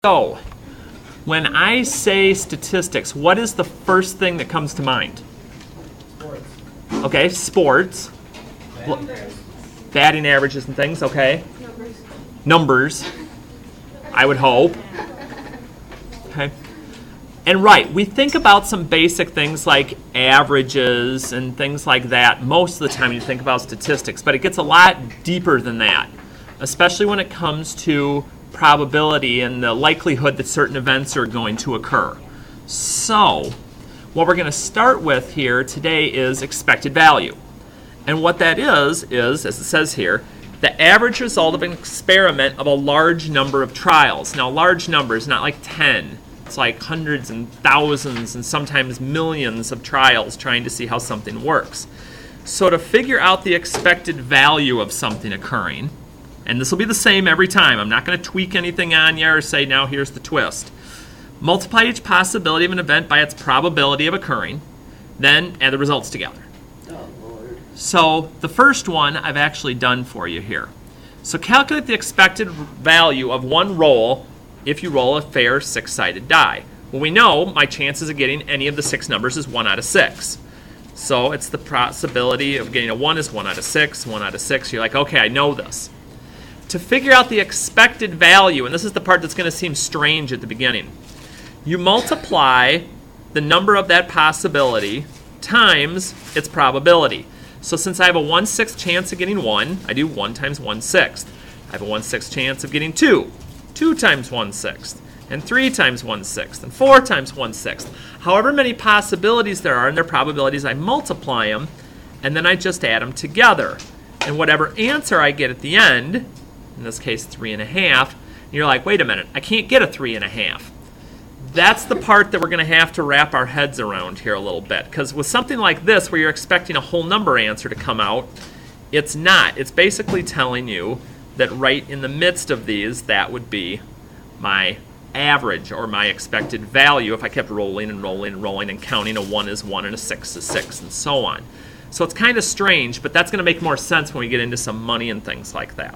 So, when I say statistics, what is the first thing that comes to mind? Sports. Okay, sports. Batting averages and things, okay. Numbers, I would hope. Okay. And right, we think about some basic things like averages and things like that most of the time when you think about statistics, but it gets a lot deeper than that, especially when it comes to probability and the likelihood that certain events are going to occur. So, what we're going to start with here today is expected value. And what that is, as it says here, the average result of an experiment of a large number of trials. Now, large numbers, not like 10. It's like hundreds and thousands and sometimes millions of trials trying to see how something works. So to figure out the expected value of something occurring, and this will be the same every time. I'm not going to tweak anything on you or say, now here's the twist. Multiply each possibility of an event by its probability of occurring, then add the results together. Oh, Lord. So the first one I've actually done for you here. So calculate the expected value of one roll if you roll a fair six-sided die. Well, we know my chances of getting any of the six numbers is 1 out of 6. So it's the possibility of getting a 1 is 1 out of 6, 1 out of 6. You're like, okay, I know this. To figure out the expected value, and this is the part that's going to seem strange at the beginning, you multiply the number of that possibility times its probability. So since I have a 1/6 chance of getting 1, I do 1 times 1/6. I have a 1/6 chance of getting 2, 2 times 1/6, and 3 times 1/6, and 4 times 1/6. However many possibilities there are and their probabilities, I multiply them, and then I just add them together. And whatever answer I get at the end, in this case 3.5, you're like, wait a minute, I can't get a 3.5. That's the part that we're going to have to wrap our heads around here a little bit, because with something like this where you're expecting a whole number answer to come out, it's not. It's basically telling you that right in the midst of these, that would be my average or my expected value if I kept rolling and rolling and rolling and counting a 1 is 1 and a 6 is 6 and so on. So it's kind of strange, but that's going to make more sense when we get into some money and things like that.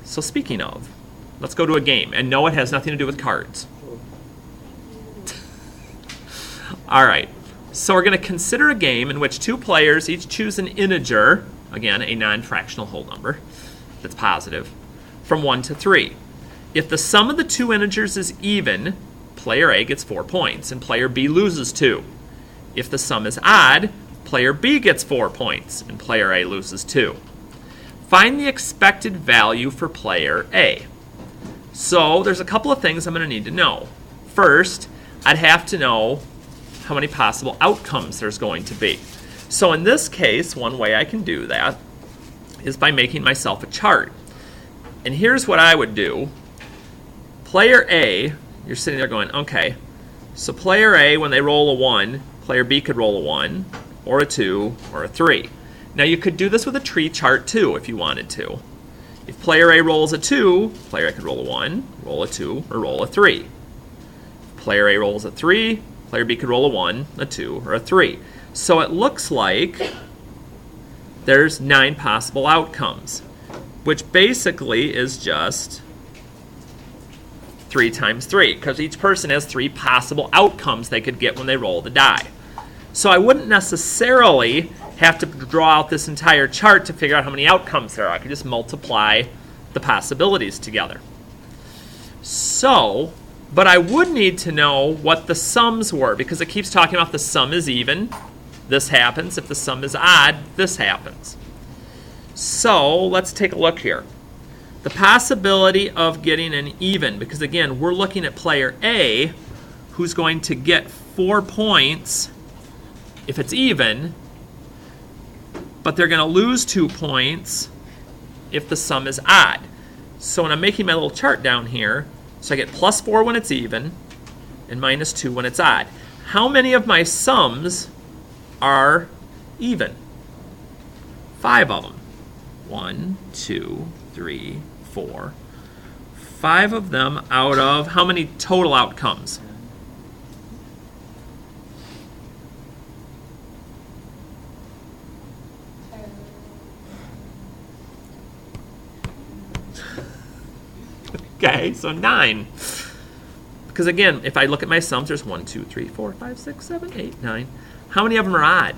So speaking of, let's go to a game. And no, it has nothing to do with cards. All right. So we're going to consider a game in which two players each choose an integer, again, a non-fractional whole number that's positive, from 1 to 3. If the sum of the two integers is even, player A gets 4 points and player B loses 2. If the sum is odd, player B gets 4 points and player A loses 2. Find the expected value for player A. So there's a couple of things I'm going to need to know. First, I'd have to know how many possible outcomes there's going to be. So in this case, one way I can do that is by making myself a chart. And here's what I would do. Player A, you're sitting there going, okay, so player A, when they roll a 1, player B could roll a 1, or a 2, or a 3. Now you could do this with a tree chart too if you wanted to. If player A rolls a 2, player A could roll a 1, roll a 2, or roll a 3. If player A rolls a 3, player B could roll a 1, a 2, or a 3. So it looks like there's 9 possible outcomes, which basically is just 3 times 3, because each person has 3 possible outcomes they could get when they roll the die. So I wouldn't necessarily have to draw out this entire chart to figure out how many outcomes there are. I could just multiply the possibilities together. So, but I would need to know what the sums were, because it keeps talking about the sum is even, this happens. If the sum is odd, this happens. So let's take a look here. The possibility of getting an even, because again, we're looking at player A, who's going to get 4 points if it's even, but they're going to lose 2 points if the sum is odd. So when I'm making my little chart down here, so I get plus 4 when it's even and minus 2 when it's odd. How many of my sums are even? 5 of them. 1, 2, 3, 4. 5 of them out of how many total outcomes? Okay, so 9. Because again, if I look at my sums, there's 1, 2, 3, 4, 5, 6, 7, 8, 9. How many of them are odd?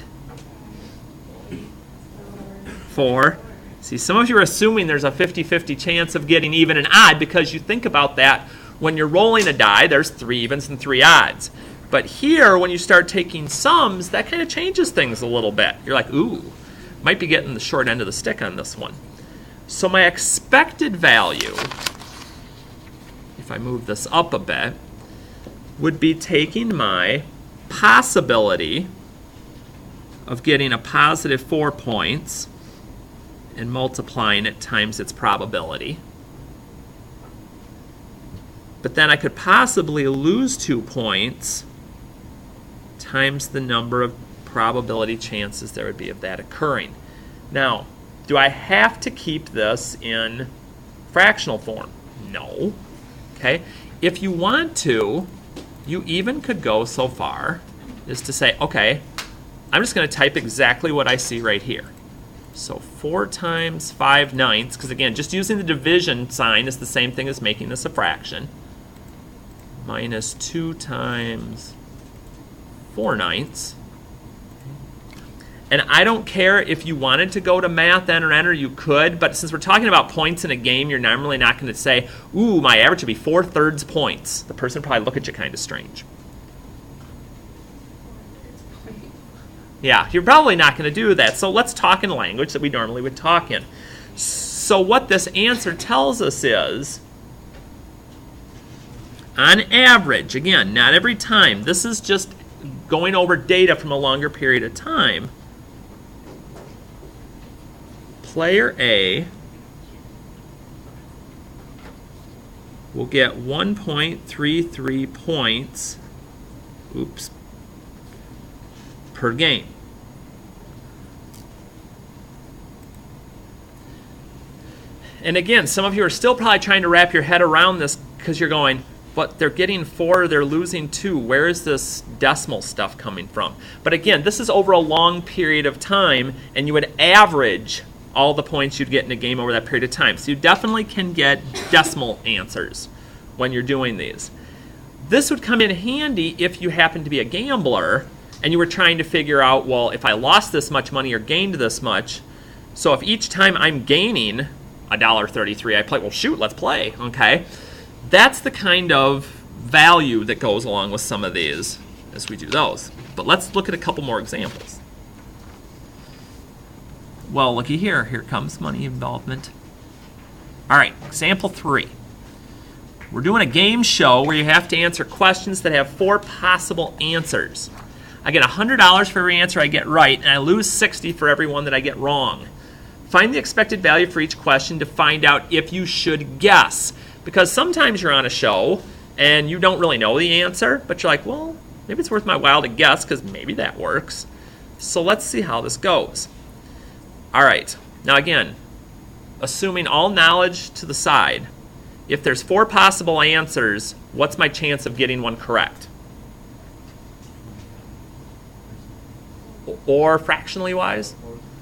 4. See, some of you are assuming there's a 50-50 chance of getting even and odd because you think about that when you're rolling a die, there's 3 evens and 3 odds. But here, when you start taking sums, that kind of changes things a little bit. You're like, ooh, might be getting the short end of the stick on this one. So my expected value, if I move this up a bit, would be taking my possibility of getting a positive 4 points and multiplying it times its probability. But then I could possibly lose 2 points times the number of probability chances there would be of that occurring. Now, do I have to keep this in fractional form? No. Okay? If you want to, you even could go so far as to say, okay, I'm just going to type exactly what I see right here. So 4 times 5/9, because again, just using the division sign is the same thing as making this a fraction, minus 2 times 4/9. And I don't care if you wanted to go to math, enter, you could, but since we're talking about points in a game, you're normally not going to say, ooh, my average would be 4/3 points. The person would probably look at you kind of strange. Yeah, you're probably not going to do that. So let's talk in language that we normally would talk in. So what this answer tells us is, on average, again, not every time, this is just going over data from a longer period of time, player A will get 1.33 points, per game. And again, some of you are still probably trying to wrap your head around this because you're going, but they're getting 4, they're losing 2. Where is this decimal stuff coming from? But again, this is over a long period of time, and you would average all the points you'd get in a game over that period of time. So you definitely can get decimal answers when you're doing these. This would come in handy if you happen to be a gambler and you were trying to figure out, well, if I lost this much money or gained this much, so if each time I'm gaining $1.33, I play, well, shoot, let's play, okay? That's the kind of value that goes along with some of these as we do those. But let's look at a couple more examples. Well, looky here. Here comes money involvement. All right, example 3. We're doing a game show where you have to answer questions that have 4 possible answers. I get $100 for every answer I get right, and I lose $60 for every one that I get wrong. Find the expected value for each question to find out if you should guess. Because sometimes you're on a show and you don't really know the answer, but you're like, well, maybe it's worth my while to guess because maybe that works. So let's see how this goes. All right. Now again, assuming all knowledge to the side, if there's 4 possible answers, what's my chance of getting one correct? Or fractionally wise?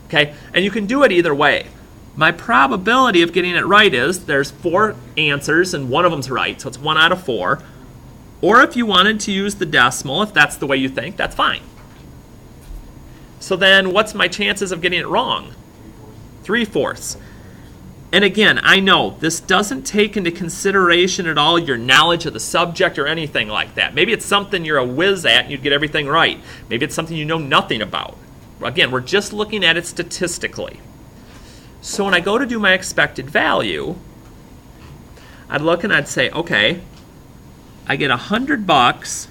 Okay, and you can do it either way. My probability of getting it right is there's 4 answers and one of them's right, so it's 1 out of 4. Or if you wanted to use the decimal, if that's the way you think, that's fine. So then what's my chances of getting it wrong? 3/4. And again, I know this doesn't take into consideration at all your knowledge of the subject or anything like that. Maybe it's something you're a whiz at and you'd get everything right. Maybe it's something you know nothing about. Again, we're just looking at it statistically. So when I go to do my expected value, I'd look and I'd say, okay, I get $100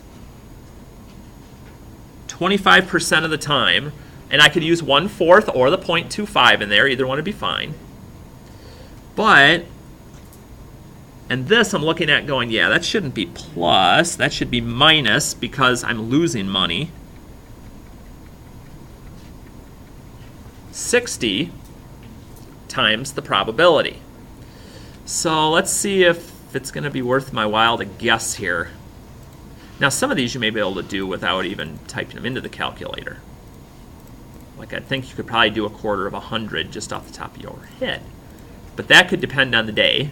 25% of the time, and I could use 1/4 or the 0.25 in there. Either one would be fine. But, and this I'm looking at going, yeah, that shouldn't be plus. That should be minus because I'm losing money. 60 times the probability. So let's see if it's going to be worth my while to guess here. Now some of these you may be able to do without even typing them into the calculator. Like I think you could probably do 1/4 of 100 just off the top of your head. But that could depend on the day.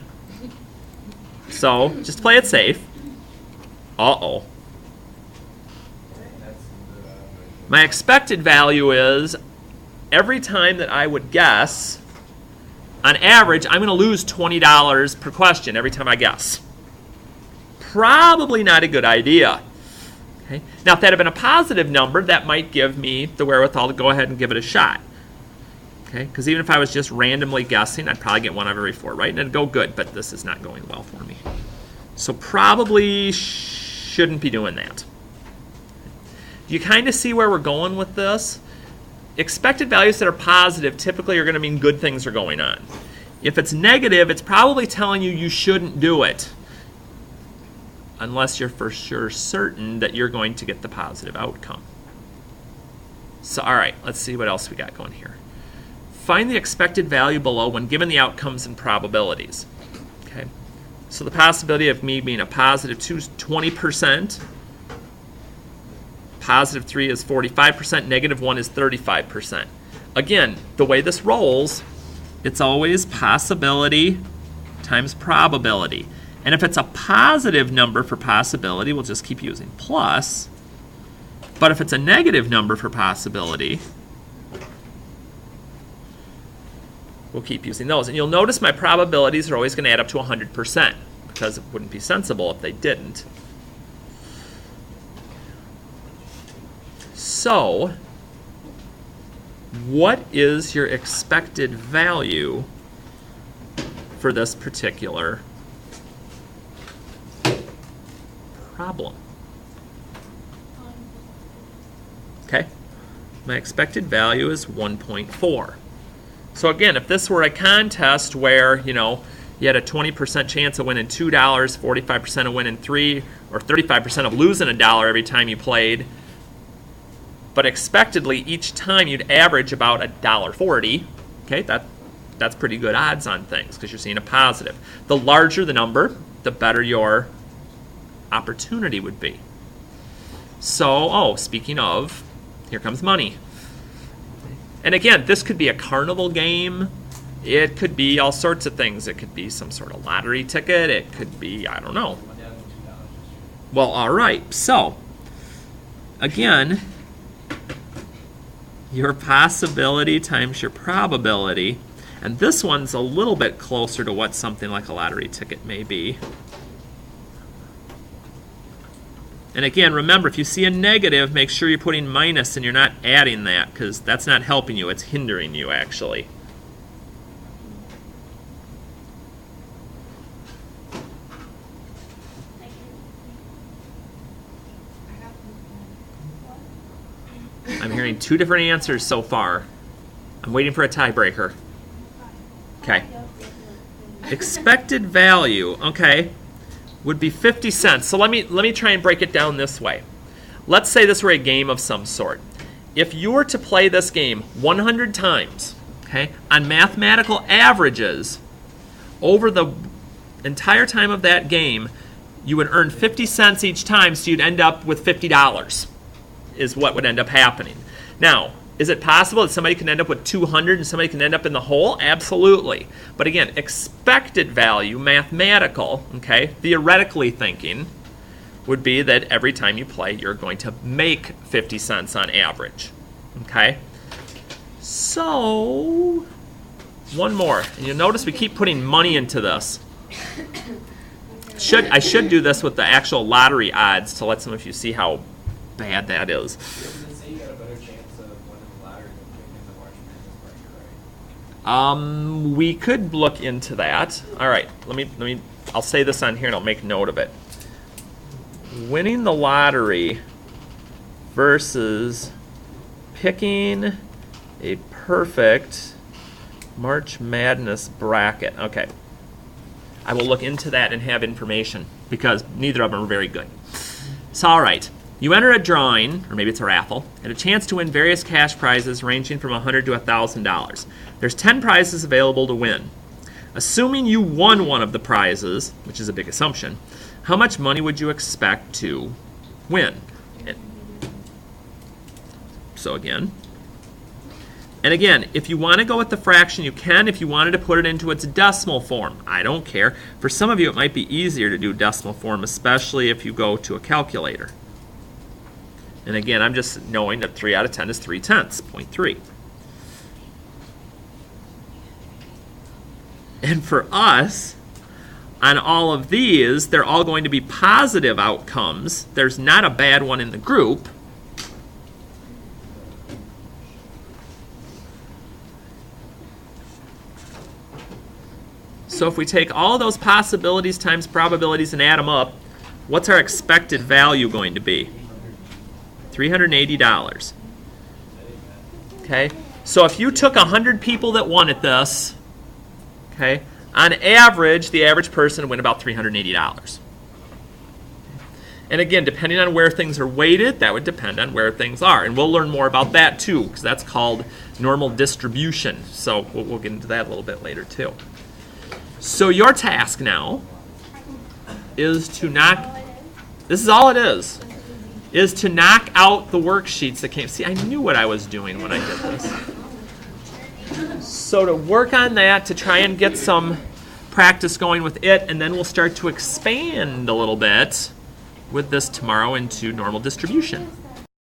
So just play it safe. Uh-oh. My expected value is every time that I would guess, on average, I'm going to lose $20 per question every time I guess. Probably not a good idea. Okay? Now, if that had been a positive number, that might give me the wherewithal to go ahead and give it a shot. Okay? Because even if I was just randomly guessing, I'd probably get one out of every 4, right? And it'd go good, but this is not going well for me. So probably shouldn't be doing that. You kind of see where we're going with this? Expected values that are positive typically are going to mean good things are going on. If it's negative, it's probably telling you you shouldn't do it unless you're for sure certain that you're going to get the positive outcome. So, all right, let's see what else we got going here. Find the expected value below when given the outcomes and probabilities. Okay, so the possibility of me being a positive 2 is 20%. Positive 3 is 45%, negative 1 is 35%. Again, the way this rolls, it's always possibility times probability. And if it's a positive number for possibility, we'll just keep using plus. But if it's a negative number for possibility, we'll keep using those. And you'll notice my probabilities are always going to add up to 100% because it wouldn't be sensible if they didn't. So, what is your expected value for this particular problem? Okay, my expected value is 1.4. So again, if this were a contest where, you had a 20% chance of winning $2, 45% of winning $3, or 35% of losing $1 every time you played, but expectedly each time you'd average about $1.40, okay, that's pretty good odds on things because you're seeing a positive. The larger the number, the better your opportunity would be. So, speaking of, here comes money. And again, this could be a carnival game. It could be all sorts of things. It could be some sort of lottery ticket. It could be, I don't know. Well, all right. So, again, your possibility times your probability. And this one's a little bit closer to what something like a lottery ticket may be. And again, remember, if you see a negative, make sure you're putting minus and you're not adding that because that's not helping you. It's hindering you, actually. I'm hearing 2 different answers so far. I'm waiting for a tiebreaker. Okay. Expected value, okay, would be 50 cents. So let me try and break it down this way. Let's say this were a game of some sort. If you were to play this game 100 times, okay, on mathematical averages, over the entire time of that game, you would earn 50 cents each time, so you'd end up with $50 is what would end up happening. Now, is it possible that somebody can end up with 200 and somebody can end up in the hole? Absolutely. But again, expected value, mathematical, okay, theoretically thinking, would be that every time you play, you're going to make 50 cents on average. Okay? So, one more. And you'll notice we keep putting money into this. I should do this with the actual lottery odds to let some of you see how bad that is. We could look into that. All right, I'll say this on here and I'll make note of it. Winning the lottery versus picking a perfect March Madness bracket. Okay. I will look into that and have information because neither of them are very good. So, all right. You enter a drawing, or maybe it's a raffle, and a chance to win various cash prizes ranging from $100 to $1,000. There's 10 prizes available to win. Assuming you won one of the prizes, which is a big assumption, how much money would you expect to win? So again, And again, if you want to go with the fraction, you can. If you wanted to put it into its decimal form, I don't care. For some of you, it might be easier to do decimal form, especially if you go to a calculator. And again, I'm just knowing that 3 out of 10 is 3/10, 0.3. And for us, on all of these, they're all going to be positive outcomes. There's not a bad one in the group. So if we take all those possibilities times probabilities and add them up, what's our expected value going to be? $380. Okay, so if you took 100 people that wanted this, okay, on average, the average person would win about $380. And again, depending on where things are weighted, that would depend on where things are. And we'll learn more about that too, because that's called normal distribution. So we'll get into that a little bit later too. So your task now is to knock, this is all it is to knock out the worksheets that came. See, I knew what I was doing when I did this. So to work on that, to try and get some practice going with it, and then we'll start to expand a little bit with this tomorrow into normal distribution.